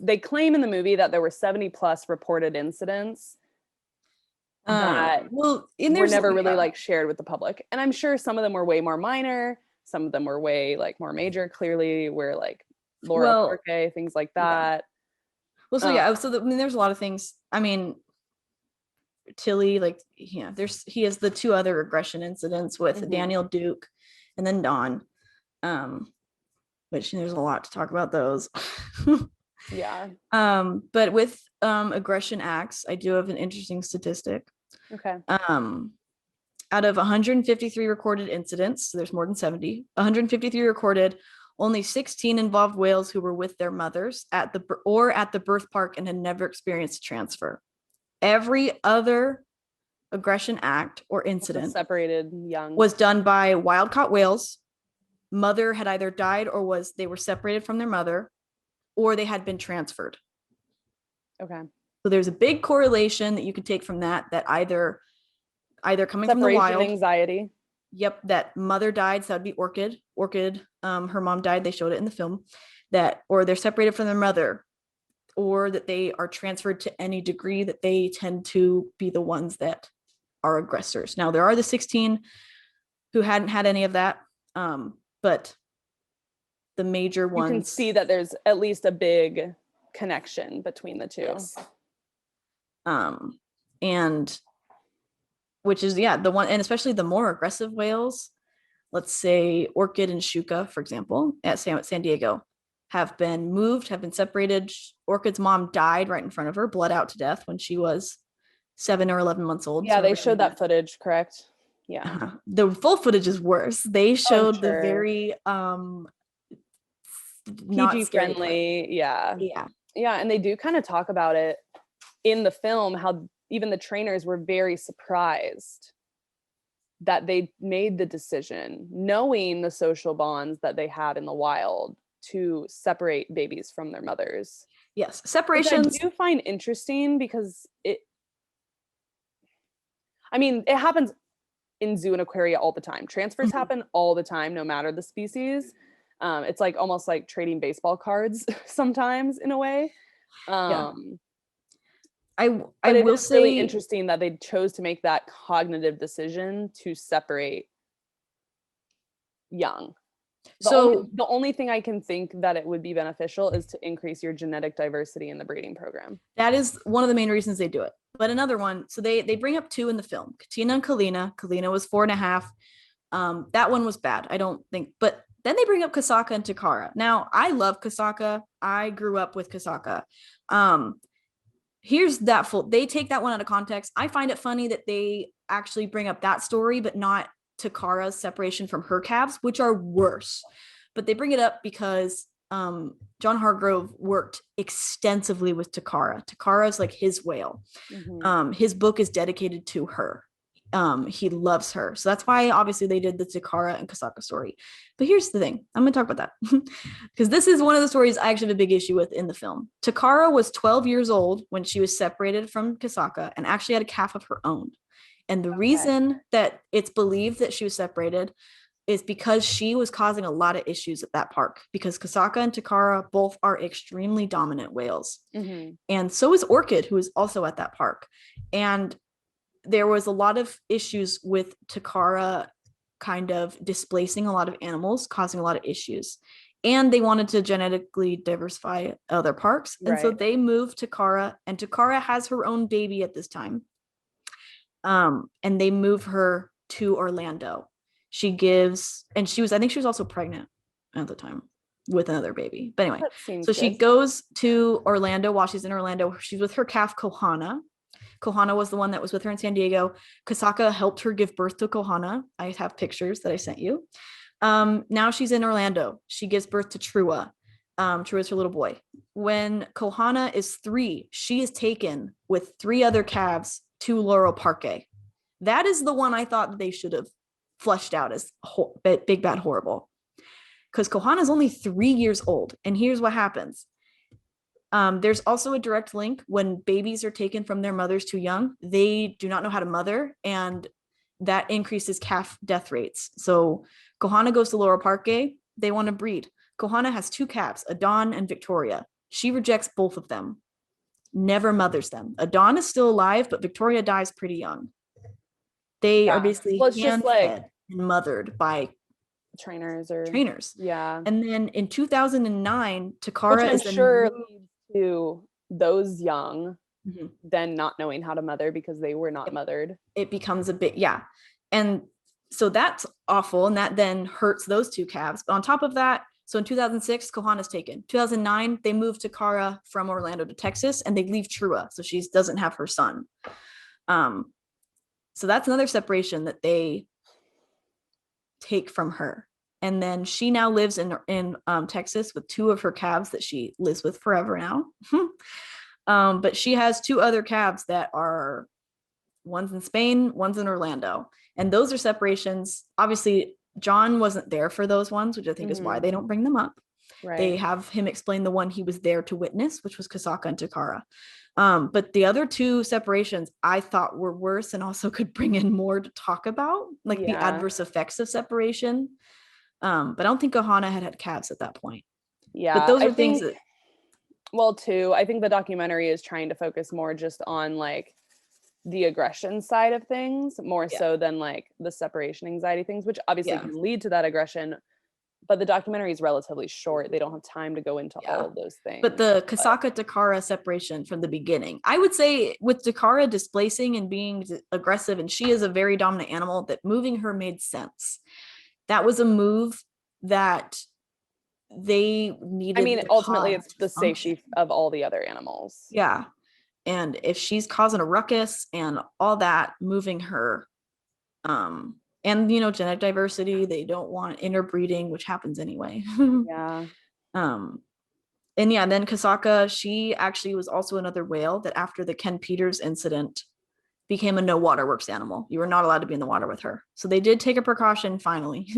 they claim in the movie that there were 70 plus reported incidents that were never really like shared with the public. And I'm sure some of them were way more minor. Some of them were way like more major, clearly were like Laura Parque, things like that. Well, so I mean, there's a lot of things. I mean, Tilly, like, yeah, he has the 2 other aggression incidents with Daniel Duke and then Dawn, which there's a lot to talk about those. Yeah. But with aggression acts, I do have an interesting statistic. Okay. Out of 153 recorded incidents, so there's more than 70, 153 recorded, only 16 involved whales who were with their mothers at the birth park and had never experienced transfer. Every other aggression act or incident separated young was done by wild caught whales. Mother had either died or they were separated from their mother, or they had been transferred. Okay. So there's a big correlation that you could take from that either coming from the wild anxiety. Yep, that mother died, so that'd be Orchid. Her mom died, they showed it in the film. Or they're separated from their mother, or that they are transferred to any degree that they tend to be the ones that are aggressors. Now, there are the 16 who hadn't had any of that, but the major ones... You can see that there's at least a big connection between the 2. Yes. And which is, the one, and especially the more aggressive whales, let's say Orchid and Shuka, for example, at San Diego, have been separated. Orchid's mom died right in front of her, bled out to death when she was 7 or 11 months old. Yeah, so they showed that footage, correct? Yeah. The full footage is worse. They showed the very PG friendly. Yeah. And they do kind of talk about it in the film, how even the trainers were very surprised that they made the decision, knowing the social bonds that they had in the wild, to separate babies from their mothers. Yes, separations. I do find interesting because it happens in zoo and aquaria all the time. Transfers happen all the time, no matter the species. It's like almost like trading baseball cards sometimes, in a way. I will say, really interesting that they chose to make that cognitive decision to separate young. The only thing I can think that it would be beneficial is to increase your genetic diversity in the breeding program. That is one of the main reasons they do it. But another one, so they bring up 2 in the film, Katina and Kalina. Kalina was 4.5. That one was bad, I don't think. But then they bring up Kasaka and Takara. Now, I love Kasaka. I grew up with Kasaka. Here's that they take that one out of context. I find it funny that they actually bring up that story, but not Takara's separation from her calves, which are worse. But they bring it up because John Hargrove worked extensively with Takara. Takara is like his whale. His book is dedicated to her. He loves her. So that's why obviously they did the Takara and Kasaka story. But here's the thing. I'm going to talk about that because this is one of the stories I actually have a big issue with in the film. Takara was 12 years old when she was separated from Kasaka and actually had a calf of her own. And the reason that it's believed that she was separated is because she was causing a lot of issues at that park, because Kasaka and Takara both are extremely dominant whales. And so is Orchid, who is also at that park. And there was a lot of issues with Takara kind of displacing a lot of animals, causing a lot of issues. And they wanted to genetically diversify other parks. And so they moved Takara, and Takara has her own baby at this time. And they move her to Orlando. I think she was also pregnant at the time with another baby. But anyway, so she goes to Orlando. While she's in Orlando, she's with her calf, Kohana. Kohana was the one that was with her in San Diego. Kasaka helped her give birth to Kohana. I have pictures that I sent you. Now she's in Orlando. She gives birth to Trua. Trua is her little boy. When Kohana is 3, she is taken with 3 other calves to Laurel Parque. That is the one I thought they should have fleshed out as big, bad, horrible. Because Kohana is only 3 years old. And here's what happens. There's also a direct link when babies are taken from their mothers too young. They do not know how to mother, and that increases calf death rates. So Kohana goes to Laurel Parque. They want to breed. Kohana has 2 calves, Adon and Victoria. She rejects both of them, never mothers them. Adon is still alive, but Victoria dies pretty young. They are basically hand-fed and mothered by trainers. Yeah. And then in 2009, Takara is sure leads to those young then not knowing how to mother because they were not mothered. It becomes a bit, and so that's awful, and that then hurts those two calves. But on top of that, so in 2006, Kohana's taken. 2009, they moved Takara from Orlando to Texas, and they leave Trua, so she doesn't have her son. So that's another separation that they take from her. And then she now lives in Texas with two of her calves that she lives with forever now. But she has two other calves that are, one's in Spain, one's in Orlando. And those are separations. Obviously, John wasn't there for those ones, which I think is why they don't bring them up. Right. They have him explain the one he was there to witness, which was Kasaka and Takara. But the other two separations I thought were worse and also could bring in more to talk about, like the adverse effects of separation. But I don't think Kohana had calves at that point. Yeah. But those are things that... Well, too, I think the documentary is trying to focus more just on like the aggression side of things, more so than like the separation anxiety things, which obviously can lead to that aggression. But the documentary is relatively short. They don't have time to go into all of those things. But the Kasaka-Takara separation from the beginning, I would say with Takara displacing and being aggressive, and she is a very dominant animal, that moving her made sense. That was a move that they needed. I mean, ultimately, it's the safety of all the other animals. Yeah. And if she's causing a ruckus and all that, moving her, and genetic diversity, they don't want interbreeding, which happens anyway. And then Kasaka, she actually was also another whale that after the Ken Peters incident became a no waterworks animal. You were not allowed to be in the water with her. So they did take a precaution finally.